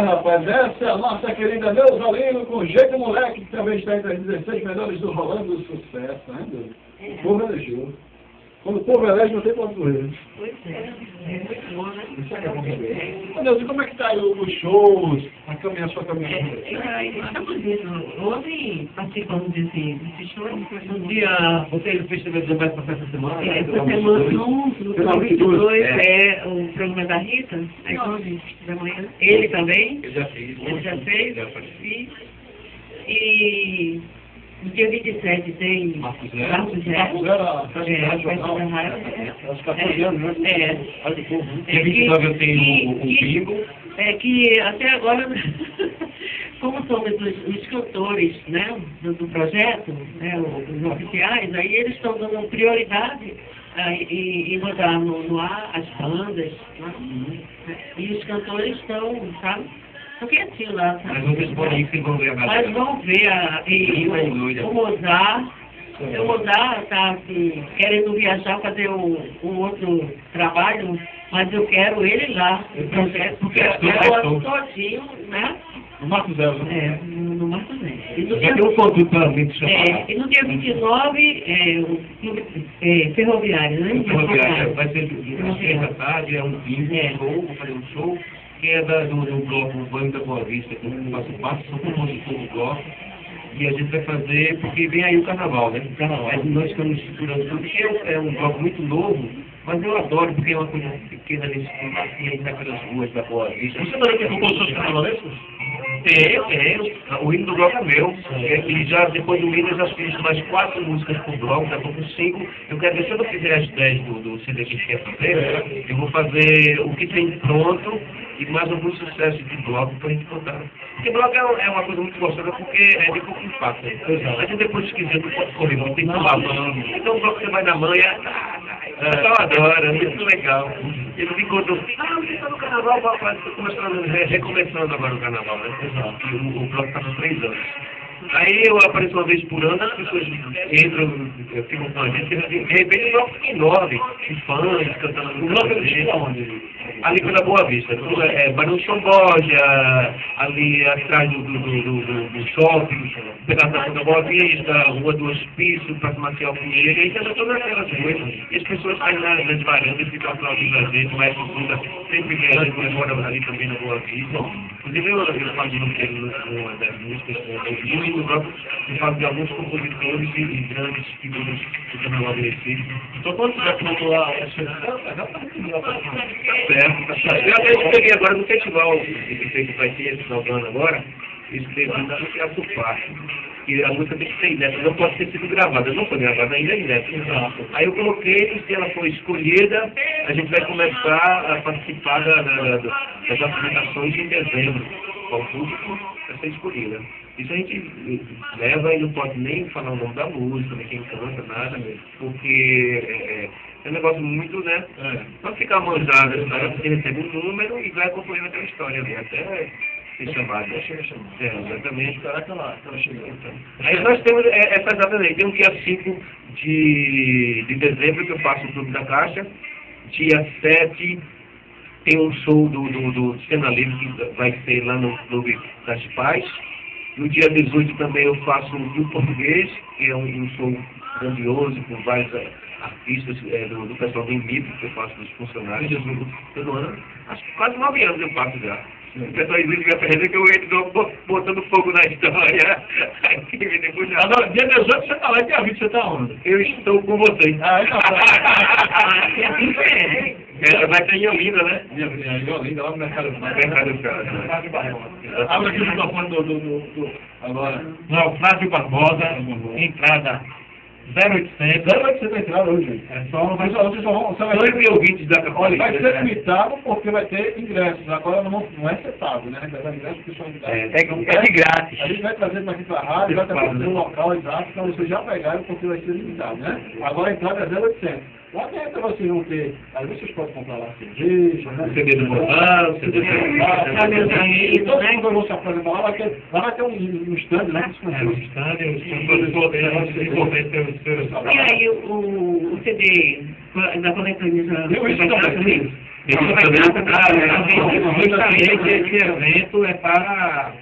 Rapaz, essa é a nossa querida Neuza Lino com Jeito Moleque, que também está entre as 16 melhores do Rolando do Sucesso, né, Deus? O povo elegeu. Quando o povo elege, não tem ponto correr. Pois é, muito bom, né? Isso é bom também. Meu Deus, e como é que tá aí os shows, a sua caminhada? Estamos indo. Ontem participamos desse show. Um dia, você no Festival de Humberto para essa semana? Essa semana, no dia 22, é o programa da Rita, às 11 da manhã. Ele também. Eu já fiz. Ele já fez. Já participei. E no dia 27 tem Marcos Zero. Marcos Zero. Aos 14 anos, né? É. Olha o povo. Dia 29 eu tenho o bingo. É que até agora, como somos os cantores, né, do projeto, né, os oficiais, aí eles estão dando prioridade em botar no ar as bandas, né? E os cantores estão, sabe? Estão quietinhos lá, sabe? Mas vocês podem ir, vocês vão ver a galera. Mas vão ver o Mozart. O Mozart está assim, querendo viajar, fazer um outro trabalho, mas eu quero ele lá, no projeto, porque eu ando todinho, né? No Marcos Zero, né? É, no Marcos Zero. E no Já tem um conduto também de chamar. e no dia 29, o clube ferroviário, né? Ferroviário. Vai ser às 3 da tarde, é um bingo, um show, vou fazer um show, que é do bloco Banho da Boa Vista, que eu faço parte, sou compositor do bloco. E a gente vai fazer, porque vem aí o carnaval, né? O carnaval. Aí nós estamos estruturando tudo, que é um bloco muito novo, mas eu adoro, porque é uma coisa pequena nesse tempo, assim, a gente vai pelas ruas da Boa Vista. Você também tem composições carnavalescas? Tem. O hino do bloco é meu. E já depois do hino eu já fiz mais 4 músicas por bloco, já estou com 5. Eu quero ver se eu não fizer as 10 do CD que a gente quer fazer, eu vou fazer o que tem pronto e mais alguns sucessos de bloco para a gente contar. Porque bloco é uma coisa muito gostosa porque é de pouco impacto. A gente depois se quiser não pode correr, não tem que pular. Então o bloco você vai na manhã, eu adoro, é muito legal. Ele me contou, você está no carnaval, papai, estou recomeçando agora o carnaval, né? E o bloco está com 3 anos. Aí eu apareço uma vez por ano, as pessoas entram, ficam com a gente, de repente o bloco fica enorme, de fãs, cantando a música. Ali pela Boa Vista, Barão de São Borja, ali atrás do shopping, pedaço da Boa Vista, Rua do Hospício, Praça Marcial Pinheiro, e então todas aquelas coisas. E as pessoas saem nas varandas, ficam aplaudindo a gente, mas sempre que a gente mora ali também na Boa Vista. Inclusive eu falo de uma das músicas, e no próprio eu falo de alguns compositores e grandes figuras do carnaval do Recife. Então quando você vai montar lá, eu até peguei agora no festival que vai ter esse final do ano agora, eu escrevi no Teatro do Parque. E a música tem que ser inédita, não pode ter sido gravada, não foi gravada ainda, é inédita. Aí eu coloquei, e se ela for escolhida, a gente vai começar a participar das apresentações em dezembro, com o público vai ser escolhida. Isso a gente leva e não pode nem falar o nome da música, nem quem canta, nada, porque é um negócio muito, né? Não ficar manjado, você recebe um número e vai acompanhando aquela história ali, até ser chamado. Exatamente. Aí nós temos essas datas aí, tem o dia 5 de dezembro que eu faço o Clube da Caixa, dia 7 tem um show do Cena Livre que vai ser lá no Clube das Pais. No dia 18 também eu faço um Rio Português, que é um show grandioso, com vários artistas, do pessoal do IMIP, que eu faço dos funcionários, todo ano. Acho que quase 9 anos eu faço já. O pessoal exige minha presença que eu entro botando fogo na história. Agora, dia 18 você tá lá, dia 20 você tá onde? Eu estou com vocês. Vai ter em Olinda, né? Em Olinda, lá no Mercado do Mercado do Cara. Abre aqui o microfone do... Agora. Não, Flávio Barbosa, entrada 0800. 0800 entrada hoje, gente. É só vai 2 mil ouvintes da Olha, vai Católica. ser limitado porque vai ter ingressos. Agora não é setado, né? Vai ter ingressos que são é de grátis. A gente vai trazer para aqui para a rádio, vai trazer o local exato para vocês já pegarem porque vai ser limitado, né? Agora a entrada é 0800. Lá dentro vocês vão ter, aí vocês podem comprar lá cerveja, né? CD do Botão, CD do E todo mundo vai se apresentar lá, vai ter um stand, né? O stand, E aí o CD da coletânea Eu isso também. Justamente esse evento é para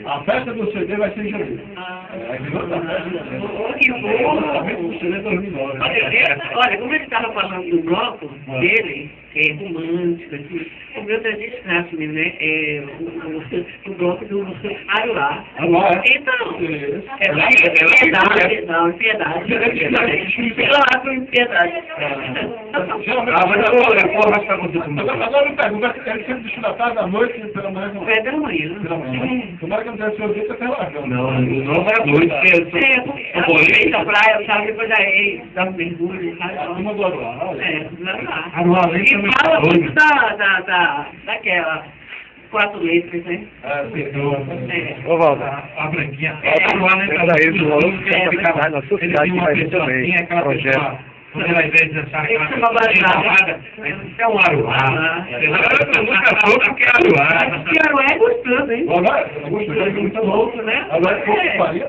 A festa do CD vai ser em janeiro. Que bom! O CD 2009. Olha, como ele estava falando do bloco dele, que é romântico, assim, o meu tá desgraça mesmo, né? É o bloco do Aruá. Aruá, é? Então, piedade. Agora me pergunta, ele sempre deixa da tarde, da noite, pela manhã? É da manhã. Tomara que não tenha seu dia, você tem largão. Não vai à noite, porque a praia, sabe, depois aí dá um mergulho, sabe? Uma do Aruá, olha. E fala muito daquela 4 letras, né? Ô, Walter, a branquinha. Ele na sua cidade vai vir também. Projeto. Quando ela vê dançar É um aruá. porque é Aruá. Que Aruá é gostoso, hein? Agora, eu gostei muito louco, né? Agora, copo de farinha,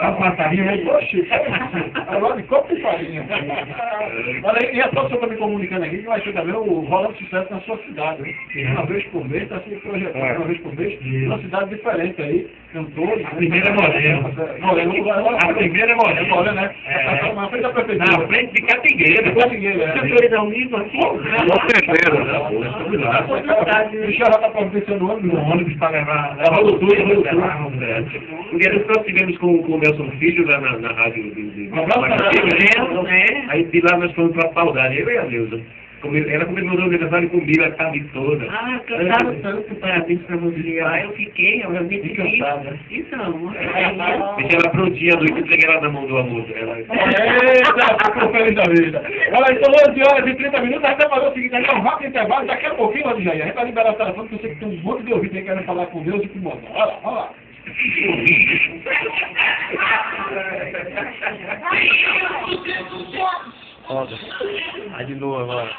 A passarinha agora de copo de farinha. Olha aí, e a pessoa está me comunicando aqui que vai ter também o Rolando Sucesso na sua cidade, né? Uma vez por mês, está se projetando, uma vez por mês, numa cidade diferente aí, cantores. A primeira é Moreno. A primeira é Moreno, né? Na frente da Na prefeitura. frente de Catingueira. Cantores ao vivo aqui. O Michel já está providenciando No ônibus para levar. Um dia nós estivemos com o Nelson Filho lá na rádio de Aí de lá nós fomos para a Paudade, eu e a Neuza. Ela comemorou o aniversário comigo a tarde toda. Ah, cantaram tanto parabéns pra você. Ah, eu fiquei, eu me senti. Então, Deixei ela prontinha à noite, entreguei ela na mão do amor dela. Eita, ficou feliz da vida. Olha, então 11h30, a gente vai fazer o seguinte, então rápido intervalo, daqui a pouquinho, Rodijair, a gente vai liberar o telefone, porque eu sei que tem um monte de ouvintes aí querendo falar com Deus e com o mundo. Olha lá, olha lá. Roda. Aí de novo agora.